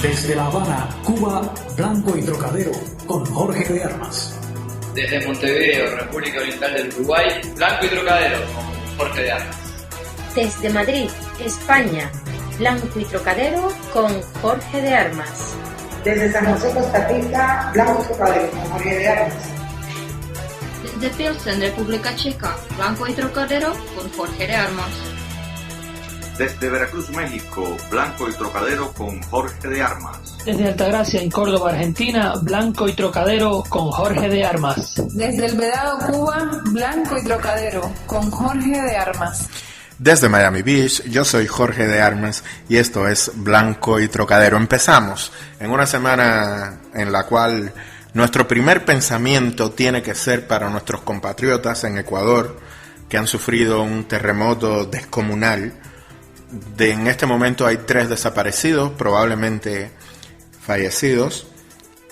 Desde La Habana, Cuba, Blanco y Trocadero, con Jorge de Armas. Desde Montevideo, República Oriental del Uruguay, Blanco y Trocadero, con Jorge de Armas. Desde Madrid, España, Blanco y Trocadero, con Jorge de Armas. Desde San José, Costa Rica, Blanco y Trocadero, con Jorge de Armas. Desde Pilsen, República Checa, Blanco y Trocadero, con Jorge de Armas. Desde Veracruz, México, Blanco y Trocadero con Jorge de Armas. Desde Altagracia, en Córdoba, Argentina, Blanco y Trocadero con Jorge de Armas. Desde El Vedado, Cuba, Blanco y Trocadero con Jorge de Armas. Desde Miami Beach, yo soy Jorge de Armas y esto es Blanco y Trocadero. Empezamos en una semana en la cual nuestro primer pensamiento tiene que ser para nuestros compatriotas en Ecuador que han sufrido un terremoto descomunal. En este momento hay 3 desaparecidos, probablemente fallecidos,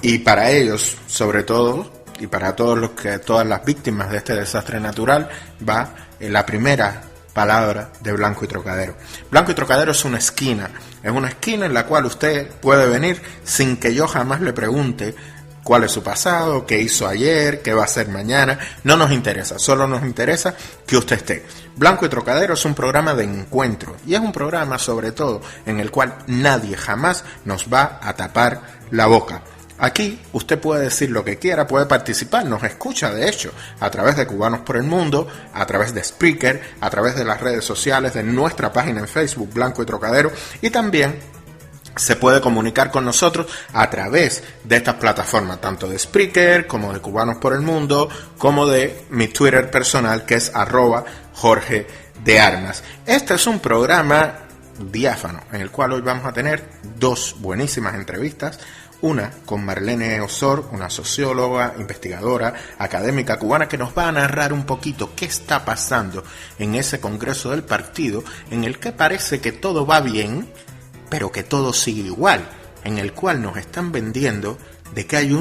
y para ellos, sobre todo, y para todas las víctimas de este desastre natural, va la primera palabra de Blanco y Trocadero. Blanco y Trocadero es una esquina en la cual usted puede venir sin que yo jamás le pregunte cuál es su pasado, qué hizo ayer, qué va a hacer mañana. No nos interesa, solo nos interesa que usted esté. Blanco y Trocadero es un programa de encuentro y es un programa sobre todo en el cual nadie jamás nos va a tapar la boca. Aquí usted puede decir lo que quiera, puede participar, nos escucha de hecho a través de Cubanos por el Mundo, a través de Spreaker, a través de las redes sociales, de nuestra página en Facebook Blanco y Trocadero, y también se puede comunicar con nosotros a través de estas plataformas, tanto de Spreaker como de Cubanos por el Mundo, como de mi Twitter personal que es @Jorge de Armas. Este es un programa diáfano en el cual hoy vamos a tener 2 buenísimas entrevistas. Una con Marlene Osor, una socióloga, investigadora, académica cubana, que nos va a narrar un poquito qué está pasando en ese congreso del partido, en el que parece que todo va bien, pero que todo sigue igual, en el cual nos están vendiendo de que hay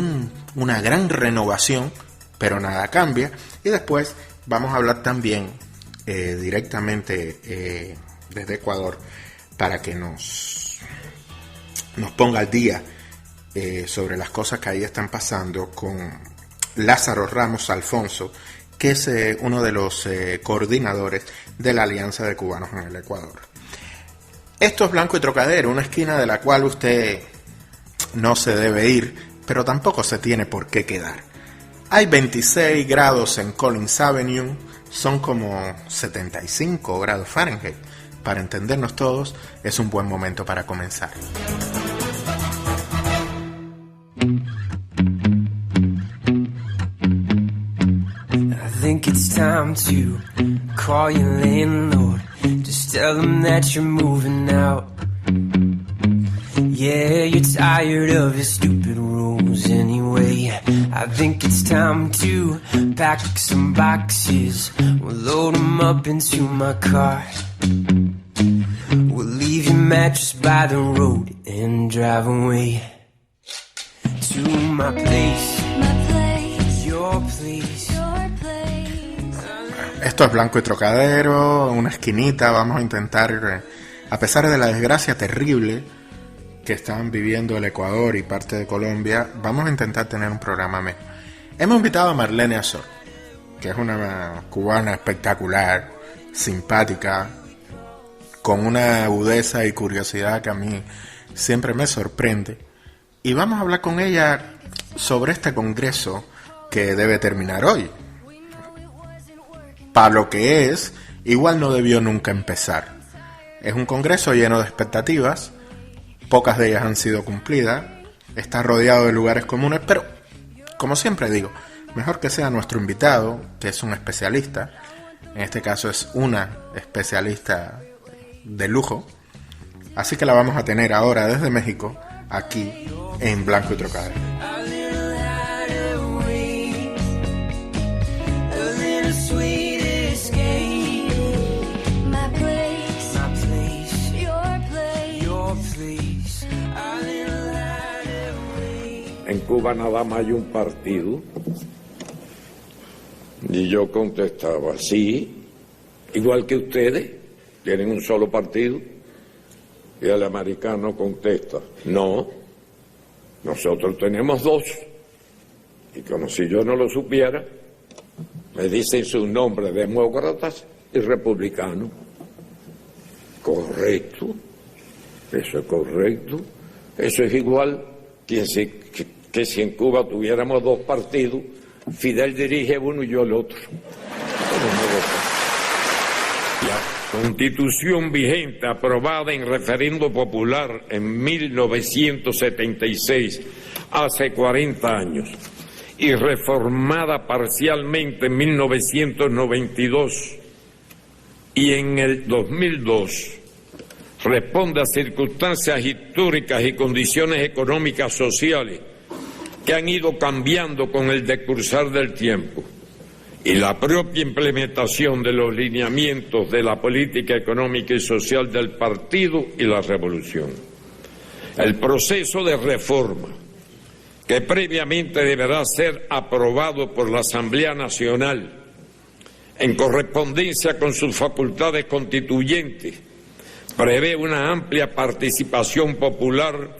una gran renovación, pero nada cambia. Y después vamos a hablar también directamente desde Ecuador para que nos ponga al día sobre las cosas que ahí están pasando con Lázaro Ramos Alfonso, que es uno de los coordinadores de la Alianza de Cubanos en el Ecuador. Esto es Blanco y Trocadero, una esquina de la cual usted no se debe ir, pero tampoco se tiene por qué quedar. Hay 26 grados en Collins Avenue, son como 75 grados Fahrenheit. Para entendernos todos, es un buen momento para comenzar. I think it's time to call your landlord. Just tell him that you're moving out. Yeah, you're tired of his stupid rules anyway. I think it's time to pack some boxes. We'll load them up into my car. We'll leave your mattress by the road and drive away to my place, your place. Esto es Blanco y Trocadero, una esquinita. Vamos a intentar, a pesar de la desgracia terrible que están viviendo el Ecuador y parte de Colombia, vamos a intentar tener un programa mejor. Hemos invitado a Marlene Osor, que es una cubana espectacular, simpática, con una agudeza y curiosidad que a mí siempre me sorprende. Y vamos a hablar con ella sobre este congreso que debe terminar hoy. Para lo que es, igual no debió nunca empezar. Es un congreso lleno de expectativas, pocas de ellas han sido cumplidas, está rodeado de lugares comunes, pero, como siempre digo, mejor que sea nuestro invitado, que es un especialista, en este caso es una especialista de lujo, así que la vamos a tener ahora desde México, aquí en Blanco y Trocadero. En Cuba nada más hay un partido. Y yo contestaba, sí, igual que ustedes, tienen un solo partido. Y el americano contesta, no, nosotros tenemos dos. Y como si yo no lo supiera, me dicen sus nombres, demócratas y republicanos. Correcto, eso es correcto. Eso es igual que si en Cuba tuviéramos dos partidos, Fidel dirige uno y yo el otro. La Constitución vigente, aprobada en referendo popular en 1976, hace 40 años, y reformada parcialmente en 1992 y en el 2002, responde a circunstancias históricas y condiciones económicas sociales que han ido cambiando con el decursar del tiempo, y la propia implementación de los lineamientos de la política económica y social del partido y la revolución. El proceso de reforma, que previamente deberá ser aprobado por la Asamblea Nacional en correspondencia con sus facultades constituyentes, prevé una amplia participación popular,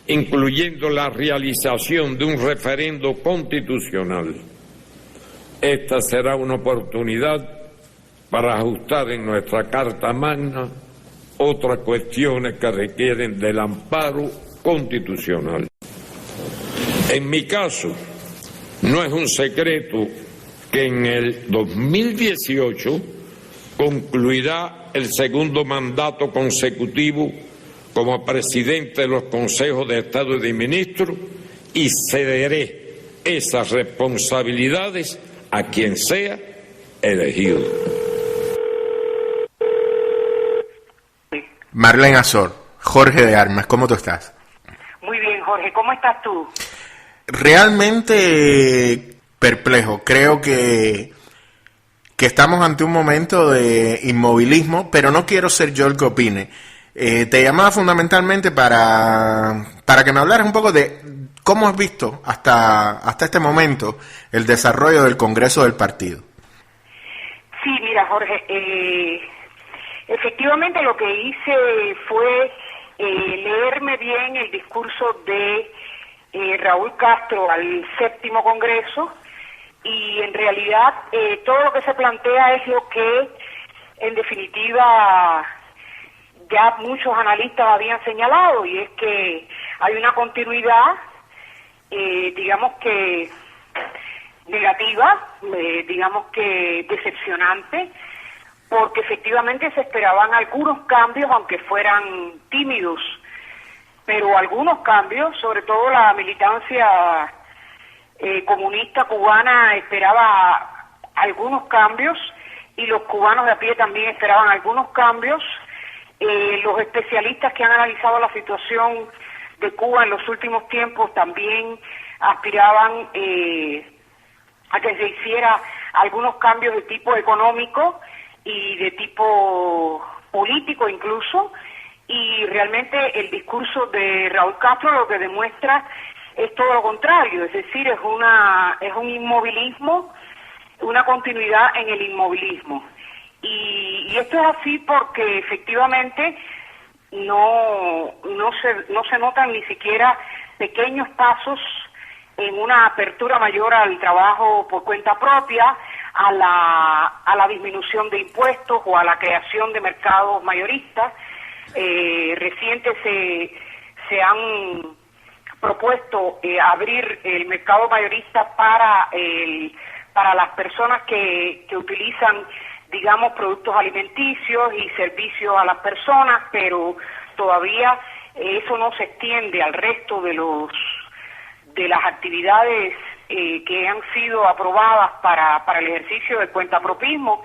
incluyendo la realización de un referendo constitucional. Esta será una oportunidad para ajustar en nuestra Carta Magna otras cuestiones que requieren del amparo constitucional. En mi caso, no es un secreto que en el 2018 concluirá el segundo mandato consecutivo como presidente de los consejos de Estado y de Ministros, y cederé esas responsabilidades a quien sea elegido. Marlene Azor, Jorge de Armas, ¿cómo tú estás? Muy bien, Jorge, ¿cómo estás tú? Realmente perplejo. Creo que estamos ante un momento de inmovilismo, pero no quiero ser yo el que opine. Te llamaba fundamentalmente para que me hablaras un poco de cómo has visto hasta este momento el desarrollo del Congreso del partido. Sí, mira, Jorge, efectivamente lo que hice fue leerme bien el discurso de Raúl Castro al 7º Congreso, y en realidad todo lo que se plantea es lo que en definitiva ya muchos analistas habían señalado, y es que hay una continuidad, digamos que negativa, digamos que decepcionante, porque efectivamente se esperaban algunos cambios, aunque fueran tímidos, pero algunos cambios, sobre todo la militancia comunista cubana esperaba algunos cambios, y los cubanos de a pie también esperaban algunos cambios. Los especialistas que han analizado la situación de Cuba en los últimos tiempos también aspiraban a que se hiciera algunos cambios de tipo económico y de tipo político incluso, y realmente el discurso de Raúl Castro lo que demuestra es todo lo contrario, es decir, es un inmovilismo, una continuidad en el inmovilismo. Y esto es así porque efectivamente no se notan ni siquiera pequeños pasos en una apertura mayor al trabajo por cuenta propia, a la disminución de impuestos o a la creación de mercados mayoristas. Recientes se han propuesto abrir el mercado mayorista para las personas que utilizan, digamos, productos alimenticios y servicios a las personas, pero todavía eso no se extiende al resto de las actividades que han sido aprobadas para el ejercicio del cuentapropismo,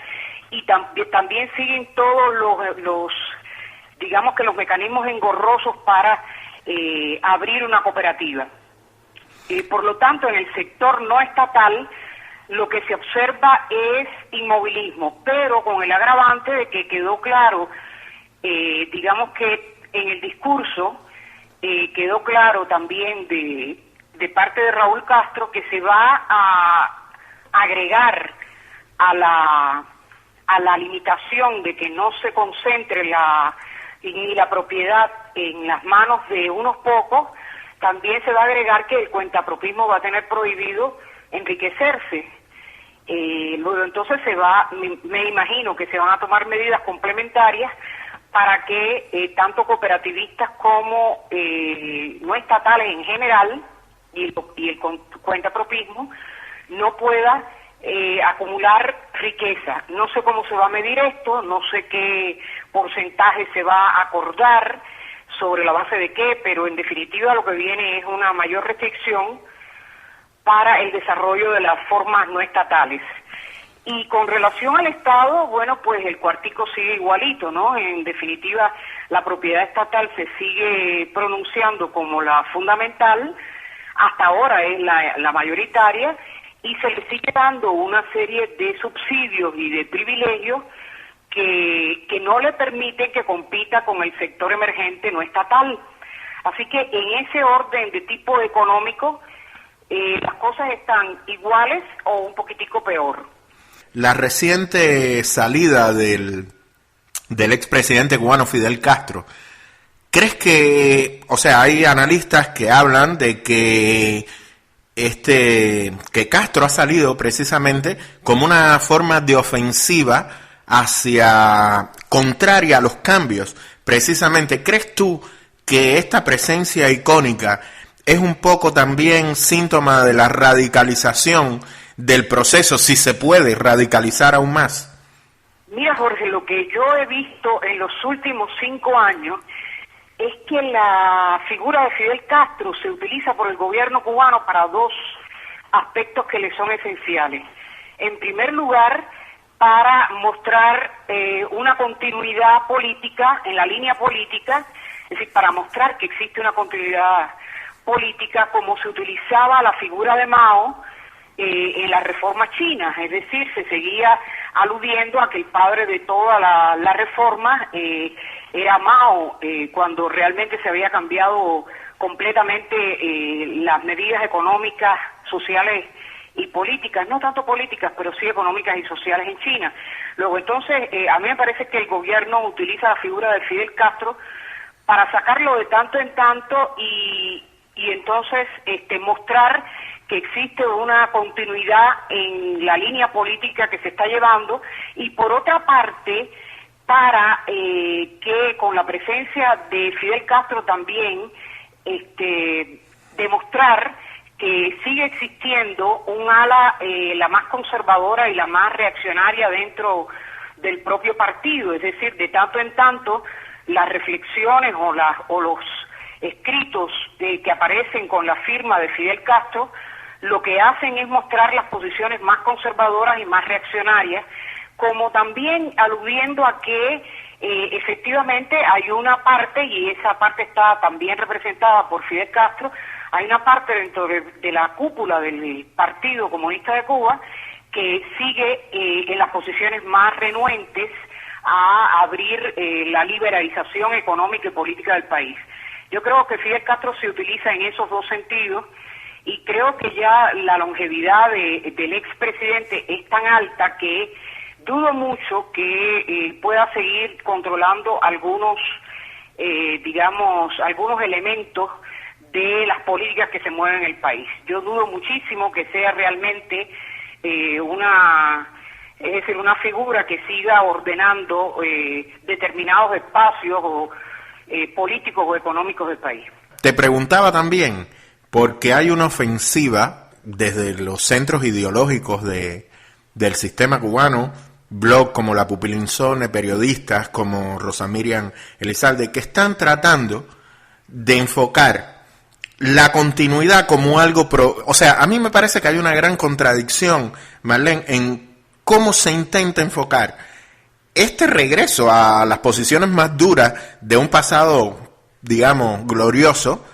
y también siguen todos los digamos que los mecanismos engorrosos para abrir una cooperativa. Por lo tanto, en el sector no estatal lo que se observa es inmovilismo, pero con el agravante de que quedó claro, digamos que en el discurso quedó claro también de parte de Raúl Castro que se va a agregar a la limitación de que no se concentre y la propiedad en las manos de unos pocos, también se va a agregar que el cuentapropismo va a tener prohibido enriquecerse. Luego entonces me imagino que se van a tomar medidas complementarias para que tanto cooperativistas como no estatales en general y el cuentapropismo no pueda acumular riqueza. No sé cómo se va a medir esto, no sé qué porcentaje se va a acordar, sobre la base de qué, pero en definitiva lo que viene es una mayor restricción para el desarrollo de las formas no estatales. Y con relación al Estado, bueno, pues el cuartico sigue igualito, ¿no? En definitiva, la propiedad estatal se sigue pronunciando como la fundamental, hasta ahora es la mayoritaria, y se le sigue dando una serie de subsidios y de privilegios que no le permiten que compita con el sector emergente no estatal. Así que en ese orden de tipo económico, las cosas están iguales o un poquitico peor. La reciente salida del expresidente cubano Fidel Castro, ¿crees que, o sea, hay analistas que hablan de que Castro ha salido precisamente como una forma de ofensiva contraria a los cambios? Precisamente, ¿crees tú que esta presencia icónica es un poco también síntoma de la radicalización del proceso, si se puede radicalizar aún más? Mira, Jorge, lo que yo he visto en los últimos 5 años es que la figura de Fidel Castro se utiliza por el gobierno cubano para 2 aspectos que le son esenciales. En primer lugar, para mostrar una continuidad política en la línea política, es decir, para mostrar que existe una continuidad política como se utilizaba la figura de Mao en las reformas chinas, es decir, se seguía aludiendo a que el padre de toda la reforma era Mao, cuando realmente se había cambiado completamente las medidas económicas, sociales y políticas, no tanto políticas, pero sí económicas y sociales en China. Luego entonces, a mí me parece que el gobierno utiliza la figura de Fidel Castro para sacarlo de tanto en tanto y entonces mostrar que existe una continuidad en la línea política que se está llevando, y por otra parte, para que con la presencia de Fidel Castro también demostrar que sigue existiendo un ala, la más conservadora y la más reaccionaria dentro del propio partido, es decir, de tanto en tanto las reflexiones o los escritos que aparecen con la firma de Fidel Castro lo que hacen es mostrar las posiciones más conservadoras y más reaccionarias, como también aludiendo a que efectivamente hay una parte, y esa parte está también representada por Fidel Castro, hay una parte dentro de la cúpula del Partido Comunista de Cuba que sigue en las posiciones más renuentes a abrir la liberalización económica y política del país. Yo creo que Fidel Castro se utiliza en esos 2 sentidos, y creo que ya la longevidad del expresidente es tan alta que dudo mucho que pueda seguir controlando algunos elementos de las políticas que se mueven en el país. Yo dudo muchísimo que sea realmente una figura que siga ordenando determinados espacios políticos o económicos del país. Te preguntaba también, porque hay una ofensiva desde los centros ideológicos del sistema cubano, blogs como La Pupilinzone, periodistas como Rosa Miriam Elizalde, que están tratando de enfocar la continuidad como algo o sea, a mí me parece que hay una gran contradicción, Marlene, en cómo se intenta enfocar este regreso a las posiciones más duras de un pasado, digamos, glorioso,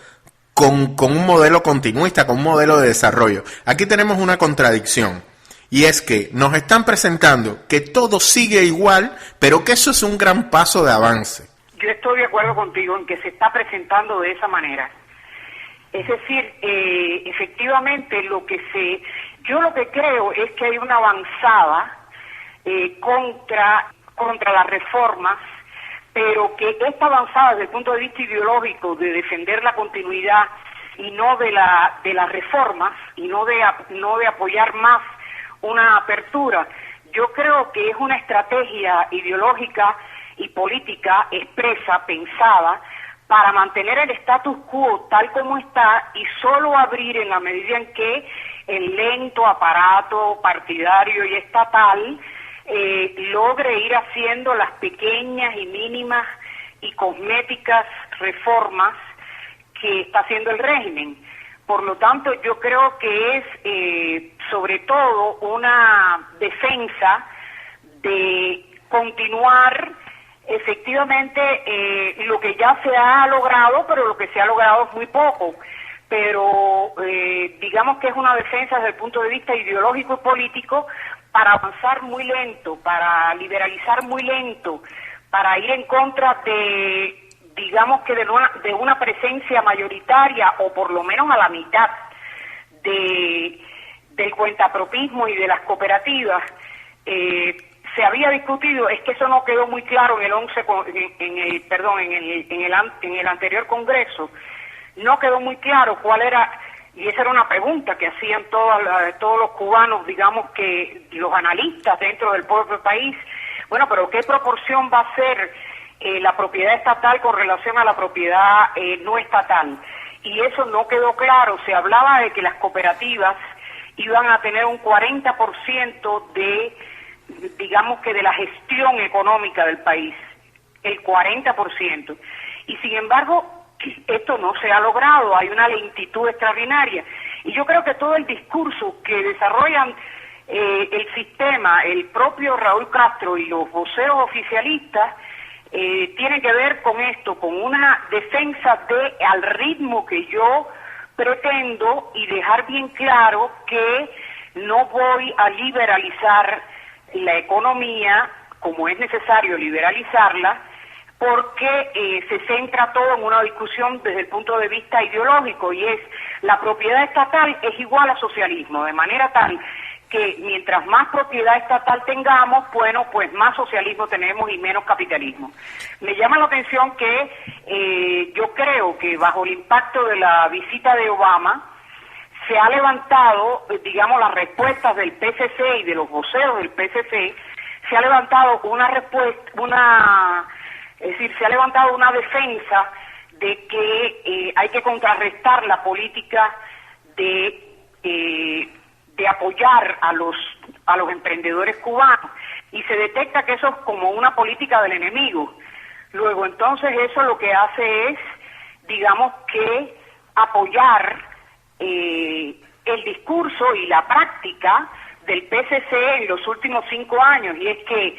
con un modelo continuista, con un modelo de desarrollo. Aquí tenemos una contradicción, y es que nos están presentando que todo sigue igual, pero que eso es un gran paso de avance. Yo estoy de acuerdo contigo en que se está presentando de esa manera. Es decir, efectivamente yo lo que creo es que hay una avanzada contra las reformas pero que esta avanzada desde el punto de vista ideológico de defender la continuidad y no de las reformas y no de apoyar más una apertura, yo creo que es una estrategia ideológica y política expresa, pensada, para mantener el status quo tal como está y solo abrir en la medida en que el lento aparato partidario y estatal logre ir haciendo las pequeñas y mínimas y cosméticas reformas que está haciendo el régimen. Por lo tanto, yo creo que es sobre todo una defensa de continuar efectivamente lo que ya se ha logrado, pero lo que se ha logrado es muy poco. Pero digamos que es una defensa desde el punto de vista ideológico y político para avanzar muy lento, para liberalizar muy lento, para ir en contra de, digamos que de una presencia mayoritaria o por lo menos a la mitad del cuentapropismo y de las cooperativas. Se había discutido, es que eso no quedó muy claro en el anterior Congreso, no quedó muy claro cuál era, y esa era una pregunta que hacían todos los cubanos, digamos que los analistas dentro del propio país, bueno, pero ¿qué proporción va a ser la propiedad estatal con relación a la propiedad no estatal? Y eso no quedó claro. Se hablaba de que las cooperativas iban a tener un 40% digamos que de la gestión económica del país, el 40%. Y sin embargo, esto no se ha logrado, hay una lentitud extraordinaria. Y yo creo que todo el discurso que desarrollan el sistema, el propio Raúl Castro y los voceros oficialistas, tiene que ver con esto, con una defensa al ritmo que yo pretendo y dejar bien claro que no voy a liberalizar la economía como es necesario liberalizarla, porque se centra todo en una discusión desde el punto de vista ideológico, y es la propiedad estatal es igual a socialismo, de manera tal que mientras más propiedad estatal tengamos, bueno, pues más socialismo tenemos y menos capitalismo. Me llama la atención que yo creo que bajo el impacto de la visita de Obama se ha levantado, digamos, las respuestas del PCC y de los voceros del PCC, se ha levantado se ha levantado una defensa de que hay que contrarrestar la política de apoyar a los emprendedores cubanos, y se detecta que eso es como una política del enemigo. Luego entonces eso lo que hace es, digamos, que apoyar el discurso y la práctica del PCC en los últimos 5 años, y es que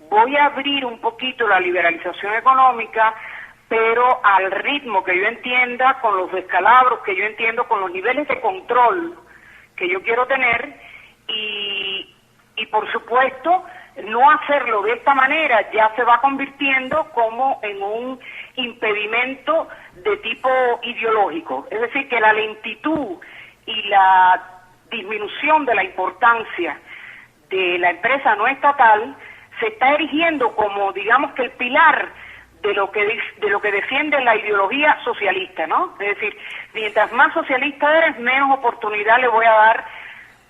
voy a abrir un poquito la liberalización económica, pero al ritmo que yo entienda, con los descalabros que yo entiendo, con los niveles de control que yo quiero tener, y por supuesto no hacerlo de esta manera ya se va convirtiendo como en un impedimento de tipo ideológico. Es decir, que la lentitud y la disminución de la importancia de la empresa no estatal se está erigiendo como, digamos, que el pilar de lo que defiende la ideología socialista, ¿no? Es decir, mientras más socialista eres, menos oportunidad le voy a dar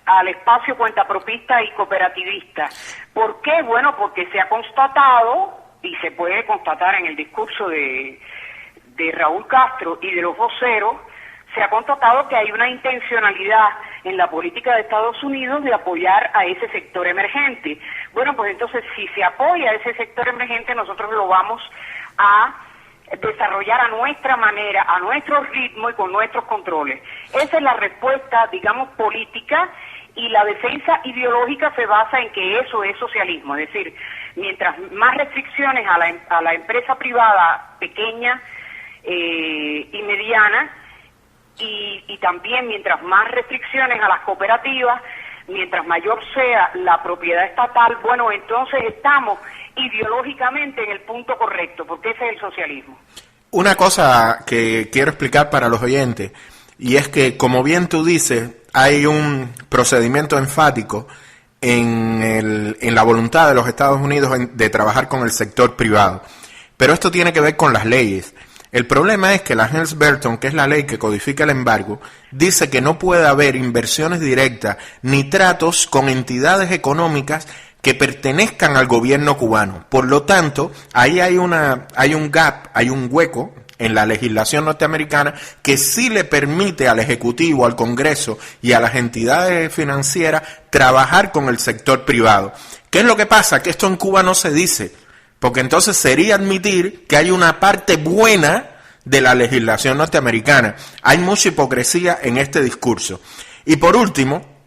al espacio cuentapropista y cooperativista. ¿Por qué? Bueno, porque se ha constatado, y se puede constatar en el discurso de Raúl Castro y de los voceros, se ha constatado que hay una intencionalidad en la política de Estados Unidos de apoyar a ese sector emergente. Bueno, pues entonces, si se apoya a ese sector emergente, nosotros lo vamos a desarrollar a nuestra manera, a nuestro ritmo y con nuestros controles. Esa es la respuesta, digamos, política, y la defensa ideológica se basa en que eso es socialismo. Es decir, mientras más restricciones a la empresa privada pequeña y mediana, y también mientras más restricciones a las cooperativas, mientras mayor sea la propiedad estatal, bueno, entonces estamos ideológicamente en el punto correcto, porque ese es el socialismo. Una cosa que quiero explicar para los oyentes, y es que, como bien tú dices, hay un procedimiento enfático en la voluntad de los Estados Unidos de trabajar con el sector privado. pero esto tiene que ver con las leyes. El problema es que la Helms-Burton, que es la ley que codifica el embargo, dice que no puede haber inversiones directas ni tratos con entidades económicas que pertenezcan al gobierno cubano. Por lo tanto, ahí hay un gap, hay un hueco en la legislación norteamericana que sí le permite al Ejecutivo, al Congreso y a las entidades financieras trabajar con el sector privado. ¿Qué es lo que pasa? Que esto en Cuba no se dice, porque entonces sería admitir que hay una parte buena de la legislación norteamericana. Hay mucha hipocresía en este discurso. Y por último,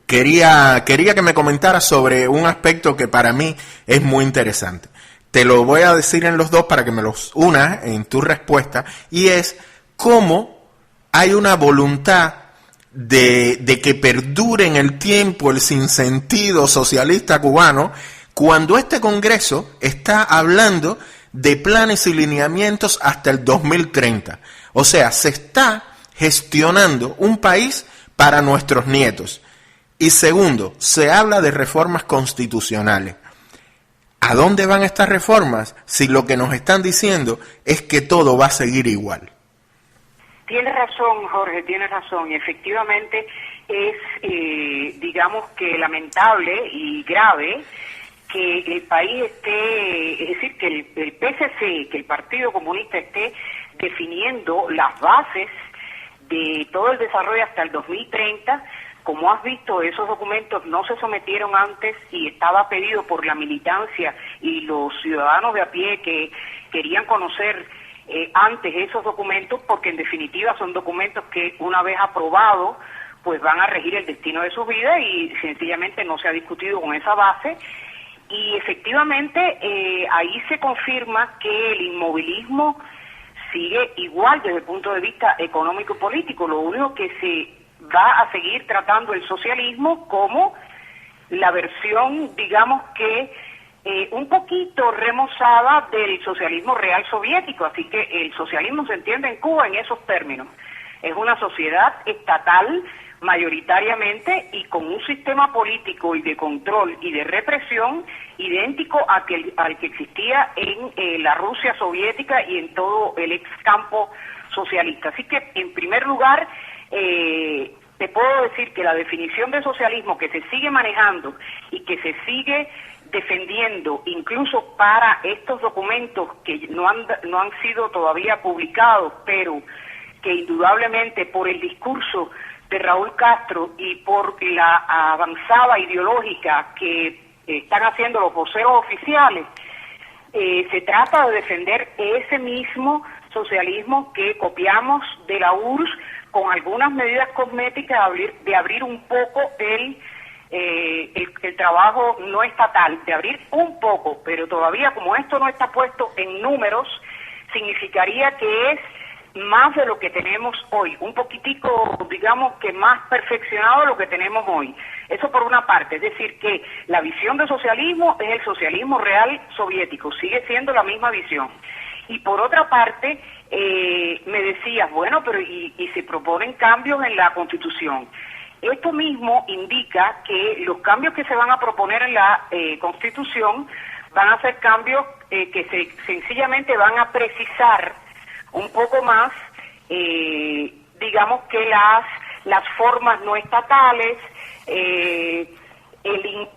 quería que me comentara sobre un aspecto que para mí es muy interesante. Te lo voy a decir en los dos para que me los unas en tu respuesta, y es cómo hay una voluntad de que perdure en el tiempo el sinsentido socialista cubano cuando este Congreso está hablando de planes y lineamientos hasta el 2030. O sea, se está gestionando un país para nuestros nietos. Y segundo, se habla de reformas constitucionales. ¿A dónde van estas reformas si lo que nos están diciendo es que todo va a seguir igual? Tienes razón, Jorge, tienes razón. Y efectivamente es, digamos que lamentable y grave que el país esté, es decir, que el PSC, que el Partido Comunista esté definiendo las bases de todo el desarrollo hasta el 2030. Como has visto, esos documentos no se sometieron antes y estaba pedido por la militancia y los ciudadanos de a pie que querían conocer antes esos documentos, porque en definitiva son documentos que una vez aprobados pues van a regir el destino de su vida, y sencillamente no se ha discutido con esa base. Y efectivamente ahí se confirma que el inmovilismo sigue igual desde el punto de vista económico y político. Lo único que se va a seguir tratando el socialismo como la versión, digamos que un poquito remozada del socialismo real soviético. Así que el socialismo se entiende en Cuba en esos términos. Es una sociedad estatal mayoritariamente y con un sistema político y de control y de represión idéntico al que existía en la Rusia soviética y en todo el ex campo socialista. Así que, en primer lugar, te puedo decir que la definición de socialismo que se sigue manejando y que se sigue defendiendo incluso para estos documentos que no han sido todavía publicados, pero que indudablemente por el discurso de Raúl Castro y por la avanzada ideológica que están haciendo los voceros oficiales, se trata de defender ese mismo socialismo que copiamos de la URSS, con algunas medidas cosméticas de abrir un poco el trabajo no estatal, de abrir un poco, pero todavía como esto no está puesto en números, significaría que es más de lo que tenemos hoy, un poquitico, digamos que más perfeccionado de lo que tenemos hoy. Eso por una parte, es decir, que la visión de socialismo es el socialismo real soviético, sigue siendo la misma visión. Y por otra parte, me decías, bueno, pero y se proponen cambios en la Constitución. Esto mismo indica que los cambios que se van a proponer en la Constitución van a ser cambios que sencillamente van a precisar un poco más, digamos que las formas no estatales,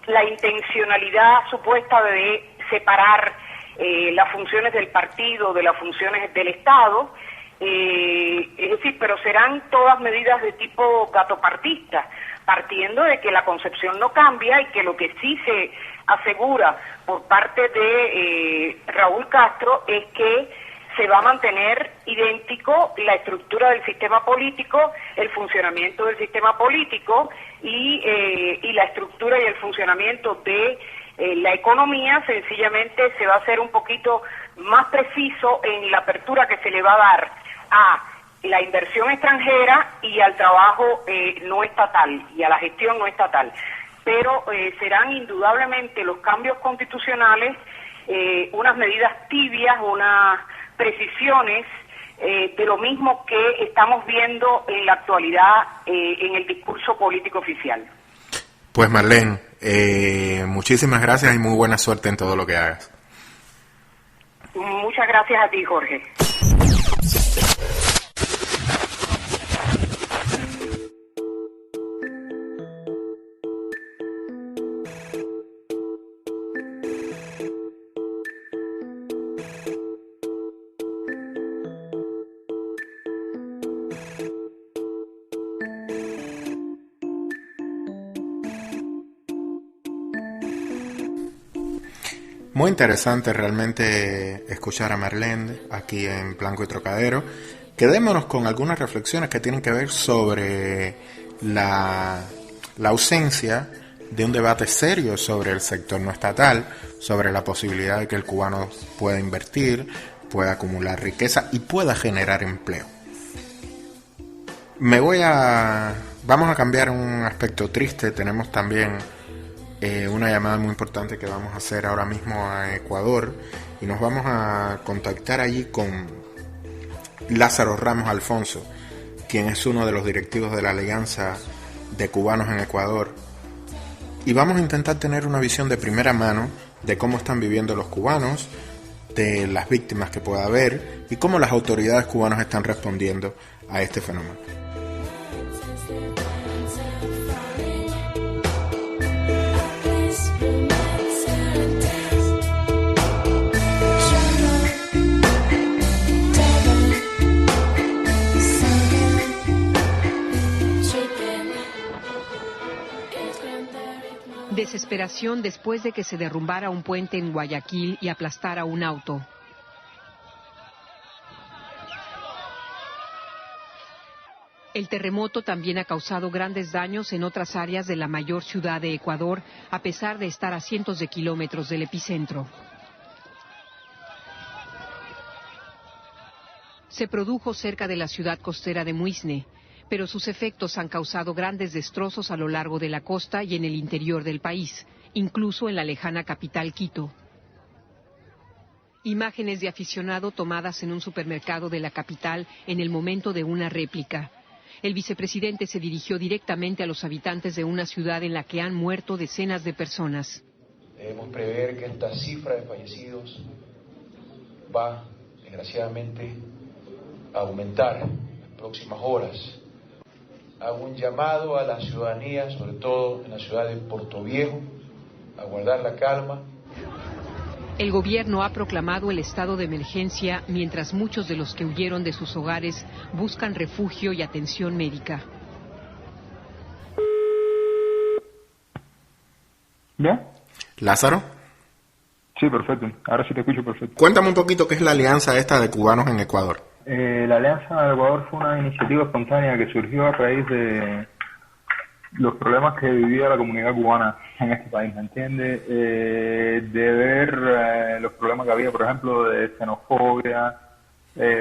la intencionalidad supuesta de separar las funciones del partido de las funciones del Estado, es decir, pero serán todas medidas de tipo gatopartista, partiendo de que la concepción no cambia y que lo que sí se asegura por parte de Raúl Castro es que se va a mantener idéntico la estructura del sistema político, el funcionamiento del sistema político y la estructura y el funcionamiento de la economía. Sencillamente se va a hacer un poquito más preciso en la apertura que se le va a dar a la inversión extranjera y al trabajo no estatal y a la gestión no estatal. Pero serán indudablemente los cambios constitucionales unas medidas tibias, unas precisiones de lo mismo que estamos viendo en la actualidad en el discurso político oficial. Pues Marlene, muchísimas gracias y muy buena suerte en todo lo que hagas. Muchas gracias a ti, Jorge. Muy interesante realmente escuchar a Marlene aquí en Blanco y Trocadero. Quedémonos con algunas reflexiones que tienen que ver sobre la ausencia de un debate serio sobre el sector no estatal, sobre la posibilidad de que el cubano pueda invertir, pueda acumular riqueza y pueda generar empleo. Vamos a cambiar un aspecto triste. Tenemos también una llamada muy importante que vamos a hacer ahora mismo a Ecuador y nos vamos a contactar allí con Lázaro Ramos Alfonso, quien es uno de los directivos de la Alianza de Cubanos en Ecuador, y vamos a intentar tener una visión de primera mano de cómo están viviendo los cubanos, de las víctimas que pueda haber y cómo las autoridades cubanas están respondiendo a este fenómeno. Desesperación después de que se derrumbara un puente en Guayaquil y aplastara un auto. El terremoto también ha causado grandes daños en otras áreas de la mayor ciudad de Ecuador, a pesar de estar a cientos de kilómetros del epicentro. Se produjo cerca de la ciudad costera de Muisne, pero sus efectos han causado grandes destrozos a lo largo de la costa y en el interior del país, incluso en la lejana capital Quito. Imágenes de aficionado tomadas en un supermercado de la capital en el momento de una réplica. El vicepresidente se dirigió directamente a los habitantes de una ciudad en la que han muerto decenas de personas. Debemos prever que esta cifra de fallecidos va, desgraciadamente, a aumentar en las próximas horas. Hago un llamado a la ciudadanía, sobre todo en la ciudad de Portoviejo, a guardar la calma. El gobierno ha proclamado el estado de emergencia mientras muchos de los que huyeron de sus hogares buscan refugio y atención médica. ¿Ya? ¿Lázaro? Sí, perfecto. Ahora sí te escucho perfecto. Cuéntame un poquito qué es la alianza esta de cubanos en Ecuador. La Alianza de Ecuador fue una iniciativa espontánea que surgió a raíz de los problemas que vivía la comunidad cubana en este país, ¿me entiendes? De ver los problemas que había, por ejemplo, de xenofobia,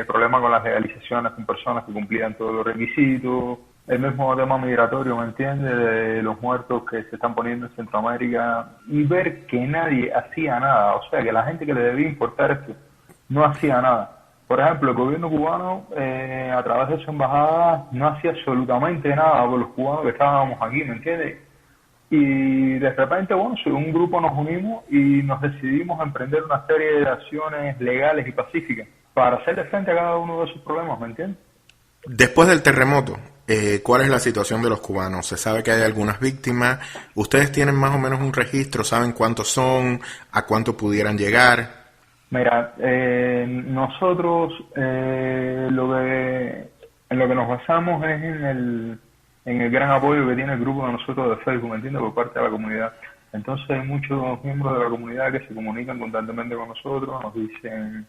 problemas con las legalizaciones con personas que cumplían todos los requisitos, el mismo tema migratorio, ¿me entiendes? De los muertos que se están poniendo en Centroamérica, y ver que nadie hacía nada, o sea, que la gente que le debía importar esto no hacía nada. Por ejemplo, el gobierno cubano, a través de su embajada, no hacía absolutamente nada por los cubanos que estábamos aquí, ¿me entiendes? Y de repente, bueno, un grupo nos unimos y nos decidimos a emprender una serie de acciones legales y pacíficas para hacerle frente a cada uno de esos problemas, ¿me entiendes? Después del terremoto, ¿cuál es la situación de los cubanos? Se sabe que hay algunas víctimas. ¿Ustedes tienen más o menos un registro? ¿Saben cuántos son? ¿A cuánto pudieran llegar? Mira, nosotros en lo que nos basamos es en el gran apoyo que tiene el grupo de nosotros de Facebook, ¿me entiendes?, por parte de la comunidad. Entonces hay muchos miembros de la comunidad que se comunican constantemente con nosotros, nos dicen,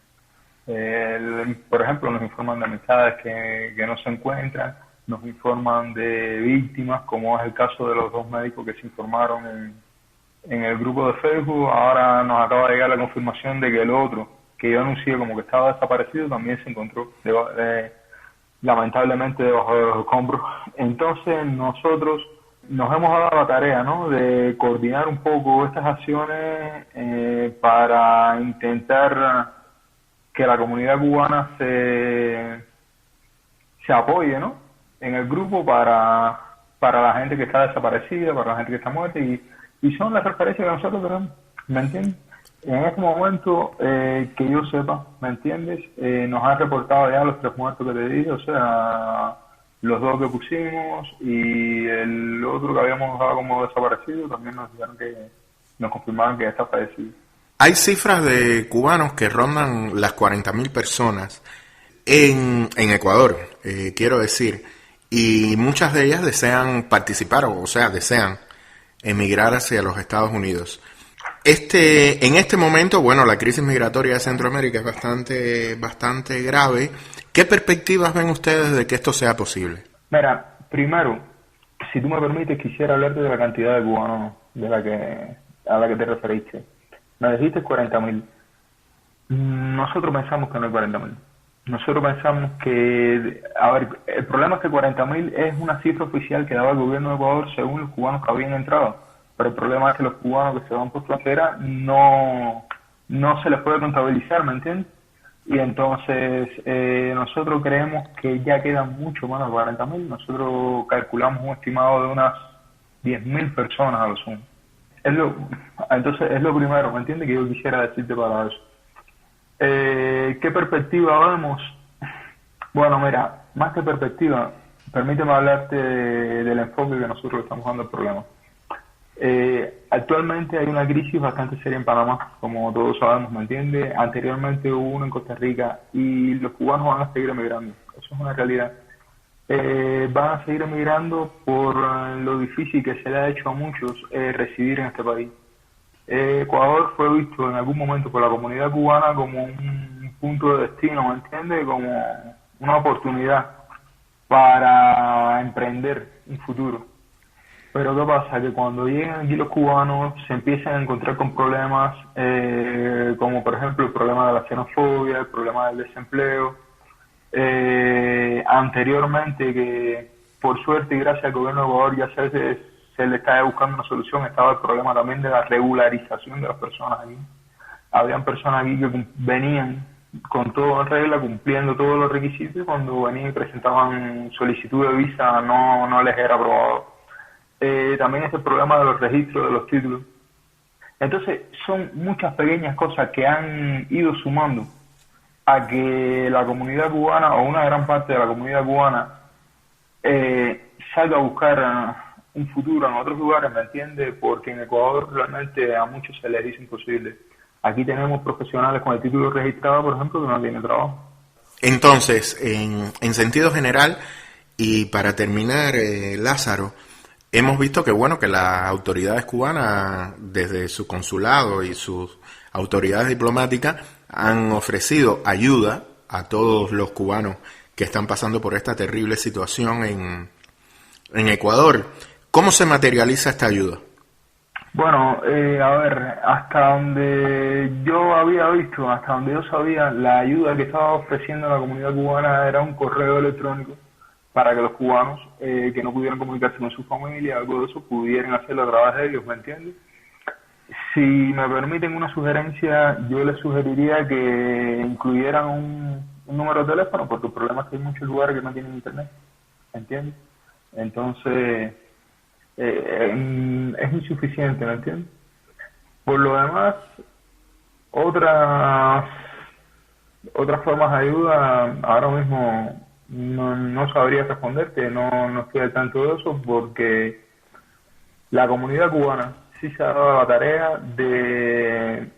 por ejemplo, nos informan de amistades que no se encuentran, nos informan de víctimas, como es el caso de los 2 médicos que se informaron en el grupo de Facebook. Ahora nos acaba de llegar la confirmación de que el otro, que yo anuncié como que estaba desaparecido, también se encontró lamentablemente debajo de los escombros. Entonces nosotros nos hemos dado la tarea, ¿no?, de coordinar un poco estas acciones para intentar que la comunidad cubana se apoye, ¿no?, en el grupo para la gente que está desaparecida, para la gente que está muerta, y son las referencias que nosotros tenemos, ¿me entiendes? En este momento, que yo sepa, ¿me entiendes? Nos han reportado ya los 3 muertos que te dije, o sea, los 2 que pusimos y el otro que habíamos dejado como desaparecido, también nos dijeron nos confirmaron que ya está fallecido. Hay cifras de cubanos que rondan las 40.000 personas en Ecuador, quiero decir, y muchas de ellas desean participar, o sea, desean emigrar hacia los Estados Unidos. En este momento, bueno, la crisis migratoria de Centroamérica es bastante grave. ¿Qué perspectivas ven ustedes de que esto sea posible? Mira, primero, si tú me permites, quisiera hablarte de la cantidad de cubanos a la que te referiste. Me dijiste 40.000. Nosotros pensamos que no hay 40.000. Nosotros pensamos que, a ver, el problema es que 40.000 es una cifra oficial que daba el gobierno de Ecuador según los cubanos que habían entrado. Pero el problema es que los cubanos que se van por frontera no se les puede contabilizar, ¿me entiendes? Y entonces nosotros creemos que ya quedan mucho menos de 40.000. Nosotros calculamos un estimado de unas 10.000 personas a lo sumo. Entonces es lo primero, ¿me entiendes? Que yo quisiera decirte para eso. ¿Qué perspectiva vemos? Bueno, mira, más que perspectiva, permíteme hablarte del enfoque que nosotros estamos dando al problema. Actualmente hay una crisis bastante seria en Panamá, como todos sabemos, ¿me entiendes? Anteriormente hubo una en Costa Rica y los cubanos van a seguir emigrando, eso es una realidad. Van a seguir emigrando por lo difícil que se le ha hecho a muchos residir en este país. Ecuador fue visto en algún momento por la comunidad cubana como un punto de destino, ¿me entiendes? Como una oportunidad para emprender un futuro. Pero ¿qué pasa? Que cuando llegan aquí los cubanos se empiezan a encontrar con problemas como por ejemplo el problema de la xenofobia, el problema del desempleo. Anteriormente, que por suerte y gracias al gobierno de Ecuador ya se le estaba buscando una solución, estaba el problema también de la regularización de las personas aquí. Habían personas aquí que venían con todo en regla, cumpliendo todos los requisitos, y cuando venían y presentaban solicitud de visa no les era aprobado. También es el problema de los registros de los títulos. Entonces son muchas pequeñas cosas que han ido sumando a que la comunidad cubana, o una gran parte de la comunidad cubana, salga a buscar un futuro en otros lugares, ¿me entiendes? Porque en Ecuador realmente a muchos se les dice imposible. Aquí tenemos profesionales con el título registrado, por ejemplo, que no tienen trabajo. Entonces, en sentido general, y para terminar, Lázaro, hemos visto que bueno, que las autoridades cubanas, desde su consulado y sus autoridades diplomáticas, han ofrecido ayuda a todos los cubanos que están pasando por esta terrible situación en Ecuador. ¿Cómo se materializa esta ayuda? Bueno, a ver, hasta donde yo había visto, hasta donde yo sabía, la ayuda que estaba ofreciendo la comunidad cubana era un correo electrónico para que los cubanos que no pudieran comunicarse con su familia, algo de eso, pudieran hacerlo a través de ellos, ¿me entiendes? Si me permiten una sugerencia, yo les sugeriría que incluyeran un número de teléfono, porque el problema es que hay muchos lugares que no tienen internet, ¿me entiendes? Entonces, es insuficiente, ¿me entiendes? Por lo demás, otras formas de ayuda, ahora mismo no sabría responderte, no estoy al tanto de eso, porque la comunidad cubana sí se ha dado la tarea de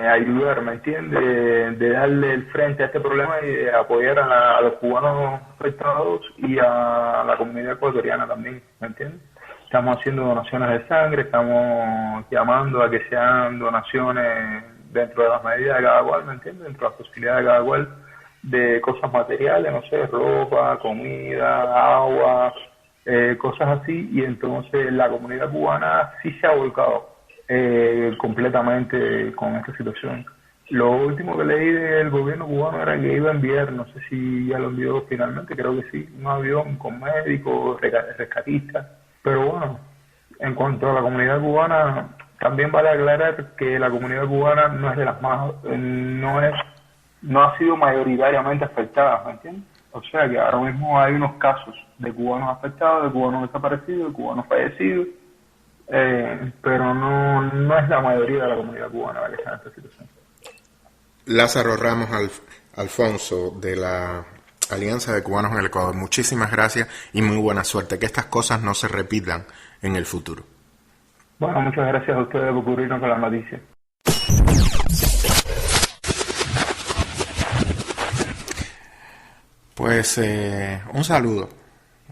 ayudar, ¿me entiendes? De darle el frente a este problema y de apoyar a los cubanos afectados y a la comunidad ecuatoriana también, ¿me entiendes? Estamos haciendo donaciones de sangre, estamos llamando a que sean donaciones dentro de las medidas de cada cual, ¿me entiendes? Dentro de las posibilidades de cada cual, de cosas materiales, no sé, ropa, comida, agua, cosas así, y entonces la comunidad cubana sí se ha volcado completamente con esta situación. Lo último que leí del gobierno cubano era que iba a enviar, no sé si ya lo envió finalmente, creo que sí, un avión con médicos, rescatistas, pero bueno, en cuanto a la comunidad cubana, también vale aclarar que la comunidad cubana no es de las más, no ha sido mayoritariamente afectada, ¿me entiendes? O sea que ahora mismo hay unos casos de cubanos afectados, de cubanos desaparecidos, de cubanos fallecidos, pero no no es la mayoría de la comunidad cubana la que está en esta situación. Lázaro Ramos Alfonso, de la Alianza de Cubanos en el Ecuador, muchísimas gracias y muy buena suerte. Que estas cosas no se repitan en el futuro. Bueno, muchas gracias a ustedes por cubrirnos con las noticias. Pues un saludo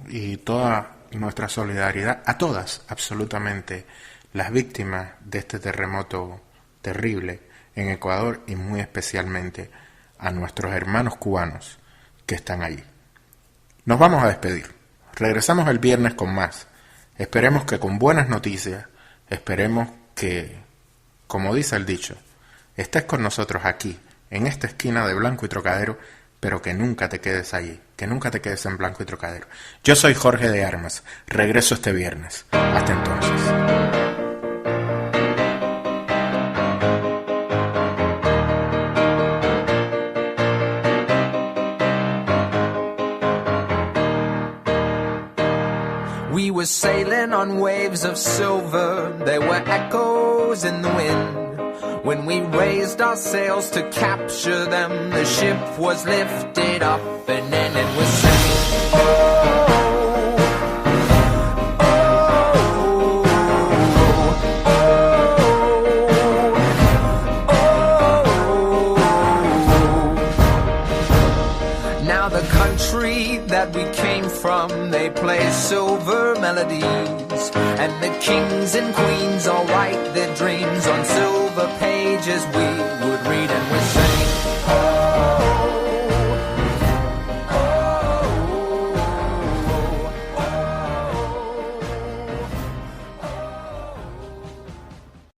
y toda nuestra solidaridad a todas, absolutamente, las víctimas de este terremoto terrible en Ecuador y muy especialmente a nuestros hermanos cubanos que están allí. Nos vamos a despedir. Regresamos el viernes con más. Esperemos que con buenas noticias, esperemos que, como dice el dicho, estés con nosotros aquí, en esta esquina de Blanco y Trocadero, pero que nunca te quedes allí, que nunca te quedes en Blanco y Trocadero. Yo soy Jorge de Armas, regreso este viernes. Hasta entonces. We were sailing on waves of silver, there were echoes in the wind. When we raised our sails to capture them, the ship was lifted up and then it was saying, oh, oh, oh, oh. Now the country that we came from, they play silver melodies, and the kings and queens all write their dreams on silver